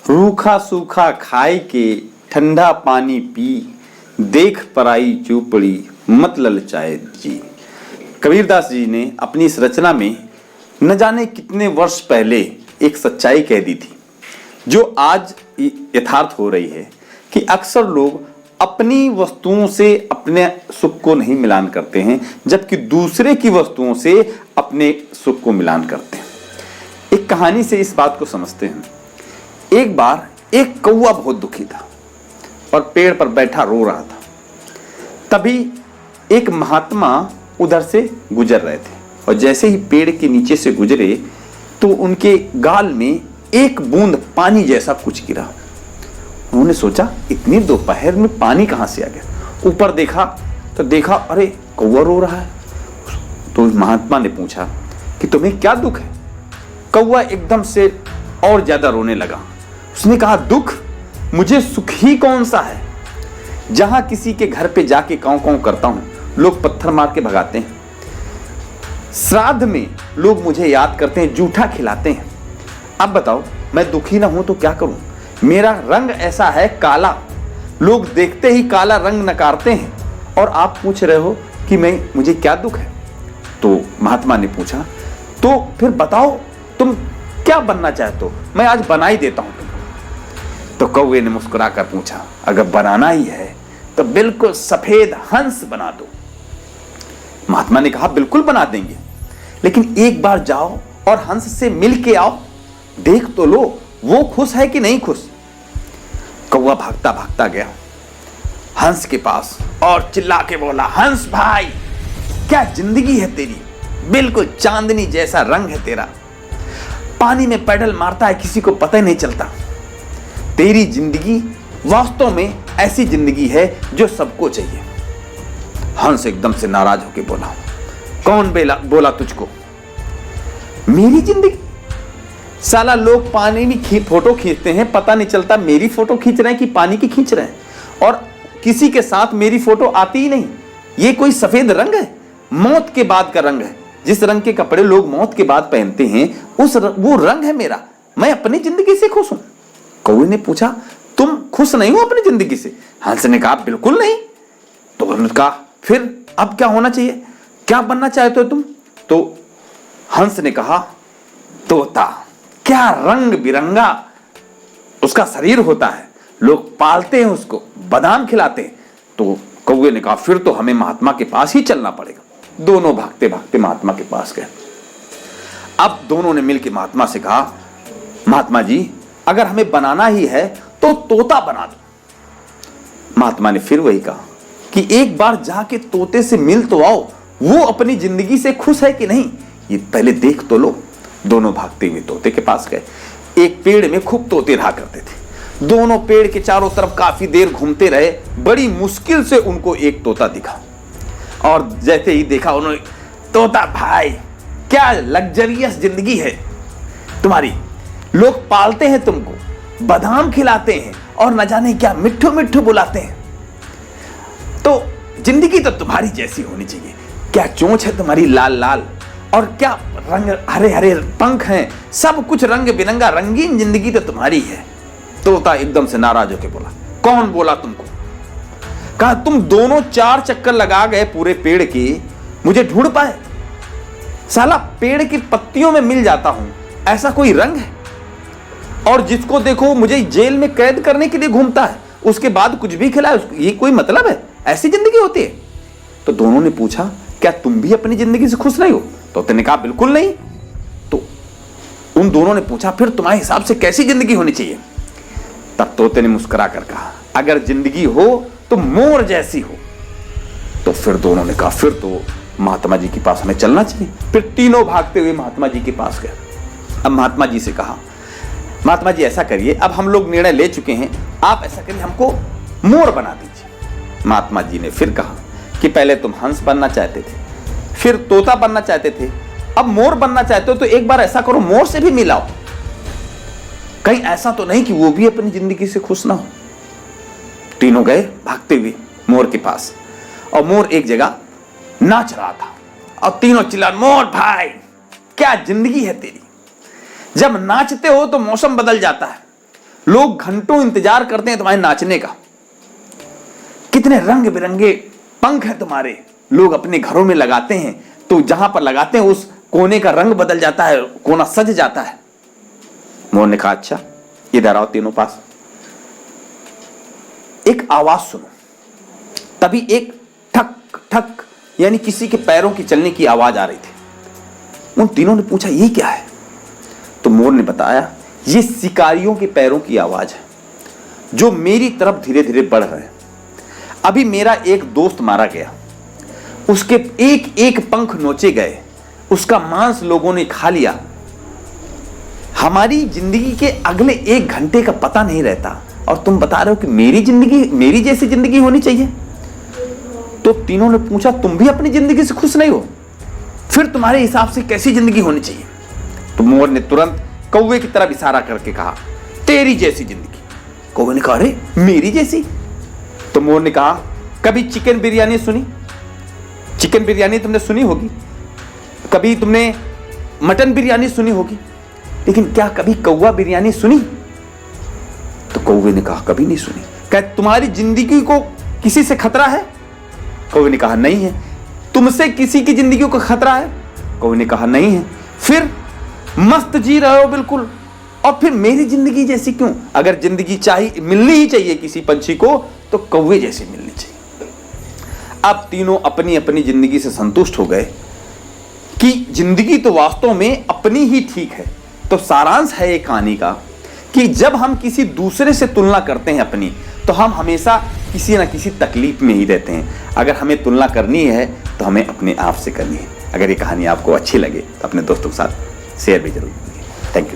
रूखा सूखा खाए के ठंडा पानी पी, देख पराई चूपड़ी मत ललचाए जी। कबीरदास जी ने अपनी इस रचना में न जाने कितने वर्ष पहले एक सच्चाई कह दी थी, जो आज यथार्थ हो रही है कि अक्सर लोग अपनी वस्तुओं से अपने सुख को नहीं मिलान करते हैं, जबकि दूसरे की वस्तुओं से अपने सुख को मिलान करते हैं। एक कहानी से इस बात को समझते हैं। एक बार एक कौवा बहुत दुखी था और पेड़ पर बैठा रो रहा था। तभी एक महात्मा उधर से गुजर रहे थे और जैसे ही पेड़ के नीचे से गुजरे तो उनके गाल में एक बूंद पानी जैसा कुछ गिरा। उन्होंने सोचा, इतनी दोपहर में पानी कहां से आ गया। ऊपर देखा तो देखा, अरे कौवा रो रहा है। तो महात्मा ने पूछा कि तुम्हें क्या दुख है। कौवा एकदम से और ज्यादा रोने लगा। उसने कहा, दुख मुझे सुख ही कौन सा है। जहां किसी के घर पे जाके कांव कांव करता हूं, लोग पत्थर मार के भगाते हैं। श्राद्ध में लोग मुझे याद करते हैं, जूठा खिलाते हैं। अब बताओ, मैं दुखी ना हूं तो क्या करूं। मेरा रंग ऐसा है काला, लोग देखते ही काला रंग नकारते हैं, और आप पूछ रहे हो कि मुझे क्या दुख है। तो महात्मा ने पूछा, तो फिर बताओ तुम क्या बनना चाहते हो, मैं आज बना ही देता हूं तुमको। तो कौवे ने मुस्कुराकर पूछा, अगर बनाना ही है तो बिल्कुल सफेद हंस बना दो। महात्मा ने कहा, बिल्कुल बना देंगे, लेकिन एक बार जाओ और हंस से मिल के आओ, देख तो लो वो खुश है कि नहीं खुश। कौवा भागता भागता गया हंस के पास और चिल्ला के बोला, हंस भाई, क्या जिंदगी है तेरी, बिल्कुल चांदनी जैसा रंग है तेरा, पानी में पैडल मारता है किसी को पता ही नहीं चलता। तेरी जिंदगी वास्तव में ऐसी जिंदगी है जो सबको चाहिए। हंस एकदम से नाराज होकर बोला, कौन बोला तुझको, मेरी जिंदगी। साला लोग पानी में फोटो खींचते हैं, पता नहीं चलता मेरी फोटो खींच रहे हैं कि पानी की खींच रहे हैं, और किसी के साथ मेरी फोटो आती ही नहीं। ये कोई सफेद रंग है, मौत के बाद का रंग है। जिस रंग के कपड़े लोग मौत के बाद पहनते हैं वो रंग है मेरा। मैं अपनी जिंदगी से खुश हूं। कौवे ने पूछा, तुम खुश नहीं हो अपनी जिंदगी से। हंस ने कहा, बिल्कुल नहीं। तो उन्होंने कहा, फिर अब क्या होना चाहिए, क्या बनना चाहते हो तुम। तो हंस ने कहा, तोता, क्या रंग बिरंगा उसका शरीर होता है, लोग पालते हैं उसको, बादाम खिलाते हैं। तो कौवे ने कहा, फिर तो हमें महात्मा के पास ही चलना पड़ेगा। दोनों भागते भागते महात्मा के पास गए। अब दोनों ने मिलकर महात्मा से कहा, महात्मा जी, अगर हमें बनाना ही है तो तोता बना दो। महात्मा ने फिर वही कहा कि एक बार जाके तोते से मिल तो आओ, वो अपनी जिंदगी से खुश है कि नहीं, ये पहले देख तो लो। दोनों भागते हुए तोते के पास गए। एक पेड़ में खूब तोते रहा करते थे। दोनों पेड़ के चारों तरफ काफी देर घूमते रहे। बड़ी मुश्किल से उनको एक तोता दिखा, और जैसे ही देखा उन्होंने, तोता भाई, क्या लग्जरियस जिंदगी है तुम्हारी, लोग पालते हैं तुमको, बादाम खिलाते हैं, और न जाने क्या मिट्ठू मिट्ठू बुलाते हैं। तो जिंदगी तो तुम्हारी जैसी होनी चाहिए। क्या चोंच है तुम्हारी लाल लाल, और क्या रंग हरे हरे पंख हैं, सब कुछ रंग बिरंगा, रंगीन जिंदगी तो तुम्हारी है। तोता एकदम से नाराज होकर बोला, कौन बोला तुमको। कहा, तुम दोनों 4 चक्कर लगा गए पूरे पेड़ के, मुझे ढूंढ पाए। साला पेड़ की पत्तियों में मिल जाता हूं, ऐसा कोई रंग है। और जिसको देखो मुझे जेल में कैद करने के लिए घूमता है, उसके बाद कुछ भी खिलाए, ये कोई मतलब है, ऐसी जिंदगी होती है। तो दोनों ने पूछा, क्या तुम भी अपनी जिंदगी से खुश नहीं हो। तोते ने कहा, बिल्कुल नहीं। तो उन दोनों ने पूछा, फिर तुम्हारे हिसाब से कैसी जिंदगी होनी चाहिए। तब तोते ने मुस्कुरा कर कहा, अगर जिंदगी हो तो मोर जैसी हो। तो फिर दोनों ने कहा, फिर तो महात्मा जी के पास हमें चलना चाहिए। फिर तीनों भागते हुए महात्मा जी के पास गए। अब महात्मा जी से कहा, महात्मा जी ऐसा करिए, अब हम लोग निर्णय ले चुके हैं, आप ऐसा करिए, हमको मोर बना दीजिए। महात्मा जी ने फिर कहा कि पहले तुम हंस बनना चाहते थे, फिर तोता बनना चाहते थे, अब मोर बनना चाहते हो, तो एक बार ऐसा करो, मोर से भी मिलाओ। कहीं ऐसा तो नहीं कि वो भी अपनी जिंदगी से खुश ना हो। तीनों गए भागते हुए मोर के पास, और मोर एक जगह नाच रहा था, और तीनों चिल्ला, मोर भाई, क्या जिंदगी है तेरी। जब नाचते हो तो मौसम बदल जाता है, लोग घंटों इंतजार करते हैं तुम्हारे नाचने का। कितने रंग बिरंगे पंख हैं तुम्हारे, लोग अपने घरों में लगाते हैं, तो जहां पर लगाते हैं उस कोने का रंग बदल जाता है, कोना सज जाता है। मोर ने कहा अच्छा इधर आओ तीनों पास। एक आवाज सुनो। तभी एक ठक ठक यानी किसी के पैरों की चलने की आवाज आ रही थी। उन तीनों ने पूछा ये क्या है? तो मोर ने बताया ये शिकारियों के पैरों की आवाज है जो मेरी तरफ धीरे धीरे बढ़ रहे हैं। अभी मेरा एक दोस्त मारा गया, उसके एक एक पंख नोचे गए, उसका मांस लोगों ने खा लिया। हमारी जिंदगी के अगले 1 घंटे का पता नहीं रहता और तुम बता रहे हो कि मेरी जैसी जिंदगी होनी चाहिए। तो तीनों ने पूछा तुम भी अपनी जिंदगी से खुश नहीं हो, फिर तुम्हारे हिसाब से कैसी जिंदगी होनी चाहिए? तो मोर ने तुरंत कौवे की तरफ इशारा करके कहा तेरी जैसी जिंदगी। कौवे ने कहा अरे मेरी जैसी? तो मोर ने कहा कभी चिकन बिरयानी सुनी? चिकन बिरयानी तुमने सुनी होगी, कभी तुमने मटन बिरयानी सुनी होगी, लेकिन क्या कभी कौवा बिरयानी सुनी? तो कौवे ने कहा कभी नहीं सुनी। क्या तुम्हारी जिंदगी को किसी से खतरा है? कौवे ने कहा नहीं है। तुमसे किसी की जिंदगी को खतरा है? कौवे ने कहा नहीं है। फिर मस्त जी रहे हो बिल्कुल, और फिर मेरी जिंदगी जैसी क्यों? अगर जिंदगी चाहिए मिलनी ही चाहिए किसी पंछी को तो कौवे जैसी मिलनी चाहिए। अब तीनों अपनी अपनी जिंदगी से संतुष्ट हो गए कि जिंदगी तो वास्तव में अपनी ही ठीक है। तो सारांश है ये कहानी का कि जब हम किसी दूसरे से तुलना करते हैं अपनी, तो हम हमेशा किसी ना किसी तकलीफ में ही रहते हैं। अगर हमें तुलना करनी है तो हमें अपने आप से करनी है। अगर ये कहानी आपको अच्छी लगे तो अपने दोस्तों के साथ शेयर भी जरूर।